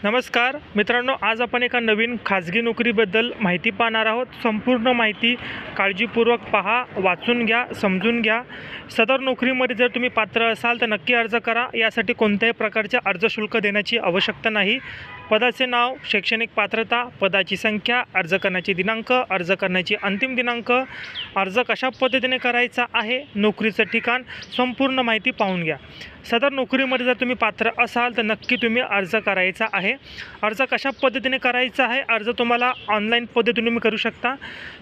नमस्कार मित्रांनो, आज आपण एका नवीन खाजगी नोकरीबद्दल माहिती पाहणार आहोत। संपूर्ण माहिती काळजीपूर्वक पहा, वाचून घ्या, समजून घ्या। सदर नोकरीमध्ये जर तुम्ही पात्र असाल तर नक्की अर्ज करा। यासाठी कोणत्याही प्रकारचे अर्ज शुल्क देण्याची आवश्यकता नाही। पदाचे नाव, शैक्षणिक पात्रता, पदाची संख्या, अर्ज करण्याची दिनांक, अर्ज करण्याची अंतिम दिनांक, अर्ज कशा पद्धतीने करायचा आहे, नोकरीचं ठिकाण, संपूर्ण माहिती पाहून घ्या। सदर नोकरीमध्ये जर तुम्ही पात्र असाल तर नक्की तुम्ही अर्ज करायचा आहे। अर्ज कशा पद्धतीने करायचा आहे, अर्ज तुम्हाला ऑनलाईन पद्धतीने तुम्ही करू शकता।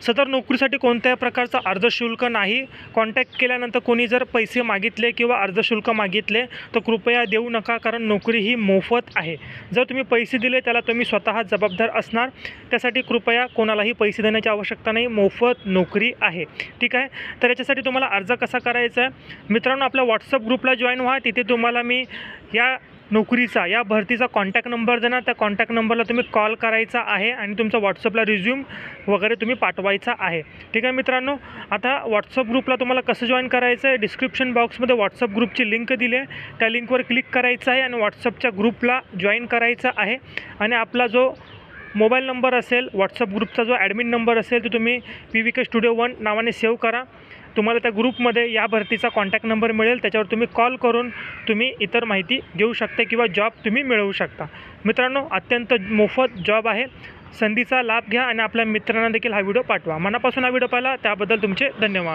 सदर नोकरीसाठी कोणत्याही प्रकारचा अर्ज शुल्क नाही। कॉन्टॅक्ट केल्यानंतर कोणी जर पैसे मागितले किंवा अर्ज शुल्क मागितले तर कृपया देऊ नका, कारण नोकरी ही मोफत आहे। जर तुम्ही पैसे दिले त्याला तुम्ही स्वतः जबाबदार असणार। त्यासाठी कृपया कोणालाही पैसे देण्याची आवश्यकता नाही, मोफत नोकरी आहे, ठीक आहे। तर याच्यासाठी तुम्हाला अर्ज कसा करायचा आहे मित्रांनो, आपल्या व्हॉट्सअप ग्रुपला जॉईन व्हा। तिथे तुम्हाला मी या नोकरीचा, या भरतीचा कॉन्टॅक्ट नंबर देणार। त्या कॉन्टॅक्ट नंबरला तुम्ही कॉल करायचा आहे आणि तुमचा व्हॉट्सअपला रिझ्यूम वगैरे तुम्ही पाठवायचा आहे, ठीक आहे मित्रांनो। आता व्हॉट्सअप ग्रुपला तुम्हाला कसं जॉईन करायचं आहे, डिस्क्रिप्शन बॉक्समध्ये व्हॉट्सअप ग्रुपची लिंक दिली आहे। त्या लिंकवर क्लिक करायचं आहे आणि व्हॉट्सअपच्या ग्रुपला जॉईन करायचं आहे। आणि आपला जो मोबाईल नंबर असेल, व्हॉट्सअप ग्रुपचा जो ॲडमिन नंबर असेल तो तुम्ही PVK Studio 1 नावाने सेव्ह करा। तुम्हाला त्या ग्रुपमध्ये या भरतीचा कॉन्टॅक्ट नंबर मिळेल, त्याच्यावर तुम्ही कॉल करून तुम्ही इतर माहिती घेऊ शकता किंवा जॉब तुम्ही मिळवू शकता। मित्रांनो, अत्यंत मोफत जॉब आहे, संधीचा लाभ घ्या आणि आपल्या मित्रांना देखील हा व्हिडिओ पाठवा। मनापासून हा व्हिडिओ पाहिला त्याबद्दल तुमचे धन्यवाद।